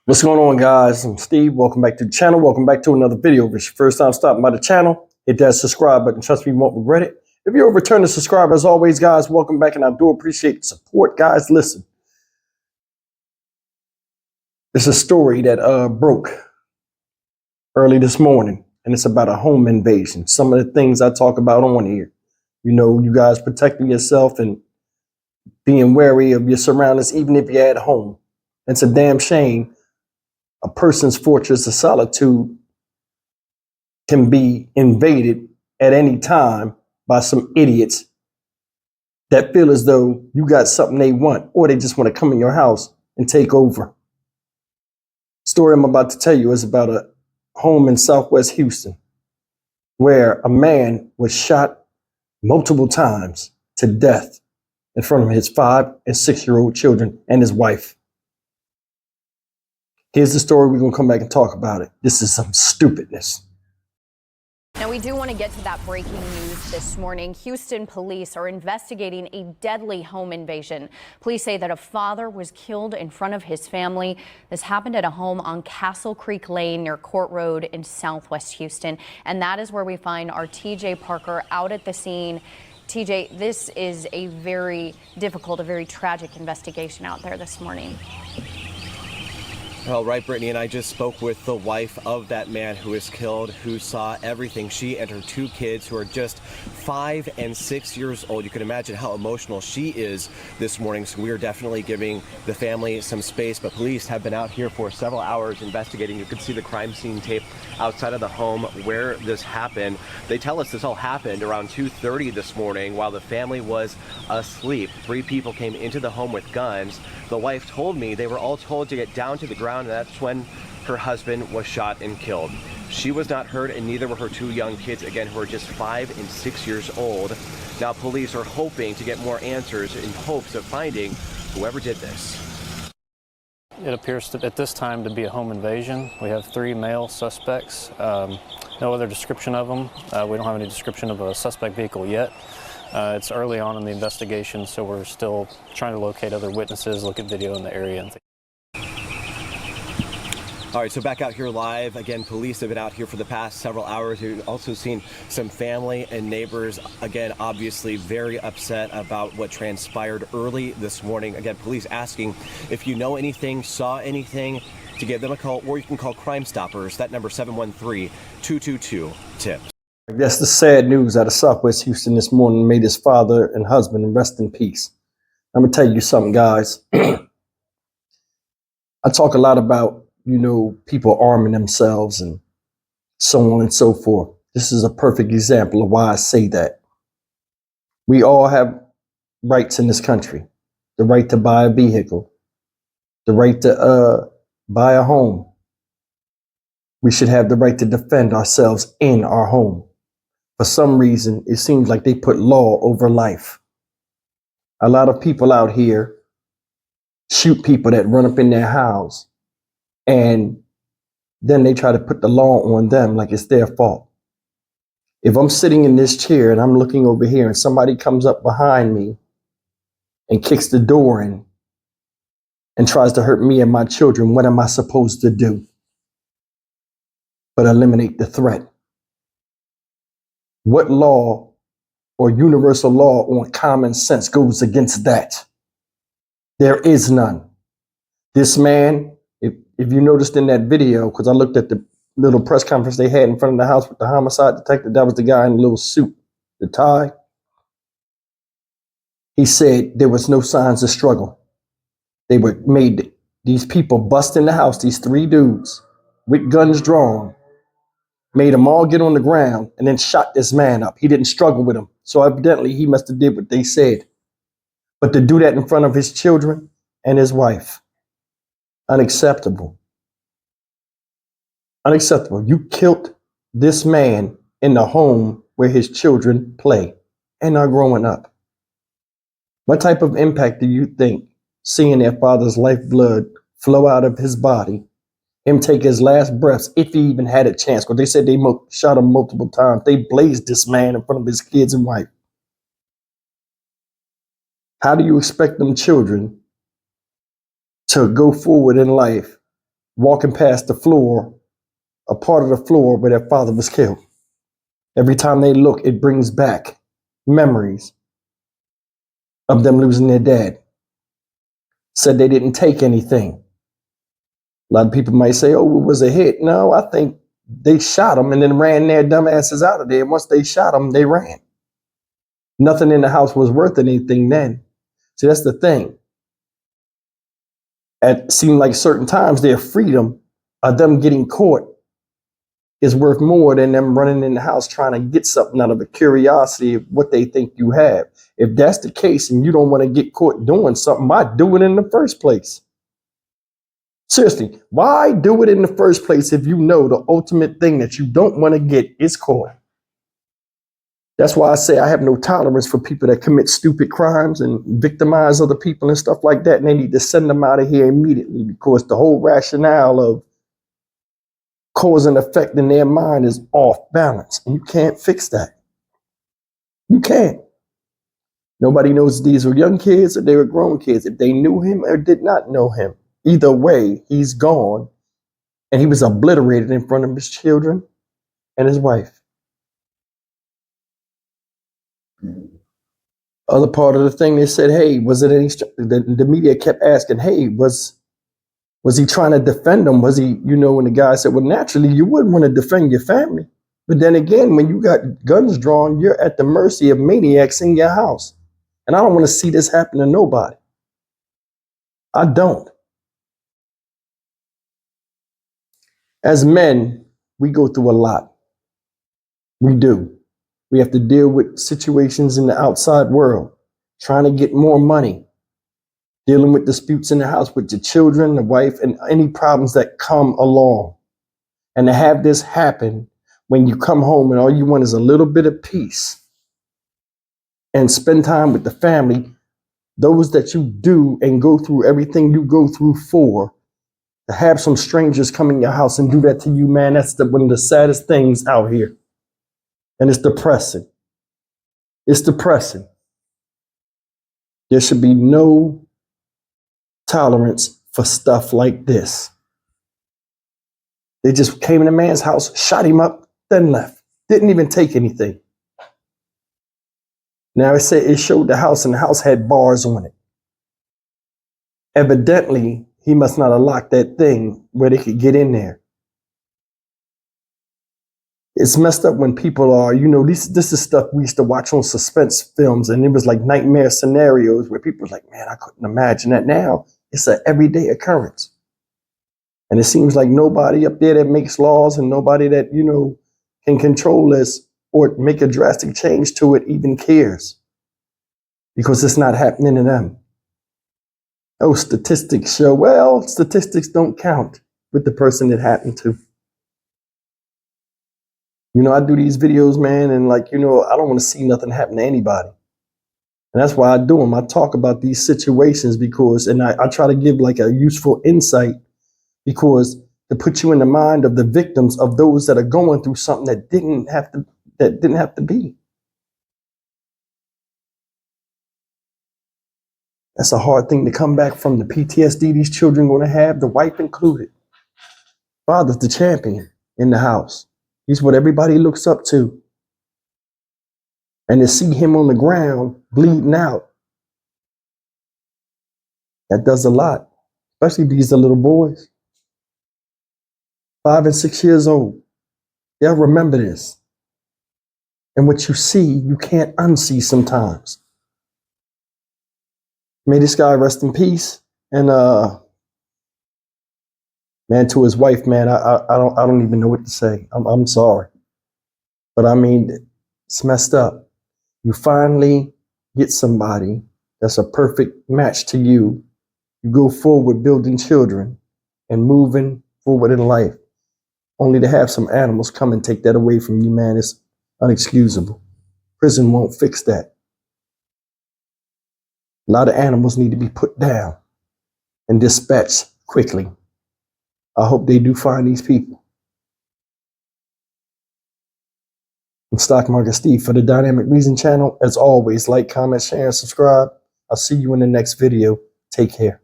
What's going on, guys? I'm Steve. Welcome back to the channel. Welcome back to another video. If it's your first time stopping by the channel, hit that subscribe button. Trust me, you won't regret it. If you're a returning subscriber, as always, guys, welcome back, and I do appreciate the support, guys. Listen, it's a story that broke early this morning, and it's about a home invasion. Some of the things I talk about on here, you guys protecting yourself and being wary of your surroundings, even if you're at home. It's a damn shame a person's fortress of solitude can be invaded at any time by some idiots that feel as though you got something they want, or they just want to come in your house and take over. The story I'm about to tell you is about a home in Southwest Houston where a man was shot multiple times to death in front of his 5 and 6-year-old children and his wife. Here's the story. We're going to come back and talk about it. This is some stupidness. Now, we do want to get to that breaking news this morning. Houston police are investigating a deadly home invasion. Police say that a father was killed in front of his family. This happened at a home on Castle Creek Lane near Court Road in Southwest Houston. And that is where we find our TJ Parker out at the scene. TJ, this is a very difficult, a very tragic investigation out there this morning. Well, right, Brittany, and I just spoke with the wife of that man who was killed, who saw everything. She and her 2 kids, who are just 5 and 6 years old. You can imagine how emotional she is this morning. So we are definitely giving the family some space. But police have been out here for several hours investigating. You can see the crime scene tape outside of the home where this happened. They tell us this all happened around 2:30 this morning while the family was asleep. 3 people came into the home with guns. The wife told me they were all told to get down to the ground, and that's when her husband was shot and killed. She was not hurt, and neither were her 2 young kids, again, who are just 5 and 6 years old. Now police are hoping to get more answers in hopes of finding whoever did this. It appears at this time to be a home invasion. We have 3 male suspects. No other description of them. We don't have any description of a suspect vehicle yet. It's early on in the investigation, so we're still trying to locate other witnesses, look at video in the area and things. All right, so back out here live. Again, police have been out here for the past several hours. We've also seen some family and neighbors, again, obviously very upset about what transpired early this morning. Again, police asking if you know anything, saw anything, to give them a call, or you can call Crime Stoppers. That number, 713-222-TIPS. That's the sad news out of Southwest Houston this morning. May this father and husband rest in peace. I'm going to tell you something, guys. I talk a lot about, people arming themselves and so on and so forth. This is a perfect example of why I say that. We all have rights in this country. The right to buy a vehicle. The right to buy a home. We should have the right to defend ourselves in our home. For some reason, it seems like they put law over life. A lot of people out here shoot people that run up in their house, and then they try to put the law on them like it's their fault. If I'm sitting in this chair and I'm looking over here and somebody comes up behind me and kicks the door in and tries to hurt me and my children, what am I supposed to do but eliminate the threat? What law or universal law on common sense goes against that? There is none. This man, if you noticed in that video, because I looked at the little press conference they had in front of the house with the homicide detective, that was the guy in the little suit, the tie. He said there was no signs of struggle. They were made, these people bust in the house, these 3 dudes with guns drawn, made them all get on the ground and then shot this man up. He didn't struggle with them. So evidently he must have did what they said. But to do that in front of his children and his wife, unacceptable. Unacceptable. You killed this man in the home where his children play and are growing up. What type of impact do you think seeing their father's lifeblood flow out of his body, him take his last breaths, if he even had a chance? Because they said they shot him multiple times. They blazed this man in front of his kids and wife. How do you expect them children to go forward in life walking past the floor, a part of the floor where their father was killed. Every time they look, it brings back memories of them losing their dad. Said they didn't take anything. A lot of people might say, oh, it was a hit. No, I think they shot them and then ran their dumb asses out of there. Once they shot them, they ran. Nothing in the house was worth anything then. See, that's the thing. It seemed like certain times their freedom of them getting caught is worth more than them running in the house trying to get something out of the curiosity of what they think you have. If that's the case and you don't want to get caught doing something, why do it in the first place? Seriously, why do it in the first place if you know the ultimate thing that you don't want to get is caught? That's why I say I have no tolerance for people that commit stupid crimes and victimize other people and stuff like that. And they need to send them out of here immediately, because the whole rationale of cause and effect in their mind is off balance. And you can't fix that. You can't. Nobody knows if these were young kids or they were grown kids, if they knew him or did not know him. Either way, he's gone, and he was obliterated in front of his children and his wife. Other part of the thing, they said, hey, was it any, the media kept asking, hey, was he trying to defend them? Was he, and the guy said, well, naturally, you wouldn't want to defend your family. But then again, when you got guns drawn, you're at the mercy of maniacs in your house. And I don't want to see this happen to nobody. I don't. As men, we go through a lot. We do. We have to deal with situations in the outside world, trying to get more money, dealing with disputes in the house with your children, the wife, and any problems that come along. And to have this happen when you come home and all you want is a little bit of peace and spend time with the family, those that you do and go through everything you go through for, to have some strangers come in your house and do that to you, man, that's one of the saddest things out here. And it's depressing. It's depressing. There should be no tolerance for stuff like this. They just came in a man's house, shot him up, then left. Didn't even take anything. Now it showed the house, and the house had bars on it. Evidently, he must not have locked that thing where they could get in there. It's messed up when people are, this is stuff we used to watch on suspense films, and it was like nightmare scenarios where people were like, man, I couldn't imagine that. Now it's an everyday occurrence. And it seems like nobody up there that makes laws and nobody that, can control this or make a drastic change to it even cares, because it's not happening to them. Oh, statistics show, well, statistics don't count with the person it happened to. I do these videos, man, and I don't want to see nothing happen to anybody. And that's why I do them. I talk about these situations and I try to give like a useful insight, because to put you in the mind of the victims of those that are going through something that didn't have to be. That's a hard thing to come back from, the PTSD these children are going to have, the wife included. Father's the champion in the house. He's what everybody looks up to. And to see him on the ground bleeding out, that does a lot, especially these are little boys, 5 and 6 years old. They'll remember this. And what you see, you can't unsee sometimes. May this guy rest in peace. And man, to his wife, man, I don't even know what to say. I'm sorry. But I mean, it's messed up. You finally get somebody that's a perfect match to you. You go forward building children and moving forward in life, only to have some animals come and take that away from you, man. It's unexcusable. Prison won't fix that. A lot of animals need to be put down and dispatched quickly. I hope they do find these people. I'm Stock Market Steve for the Dynamic Reason channel. As always, like, comment, share, and subscribe. I'll see you in the next video. Take care.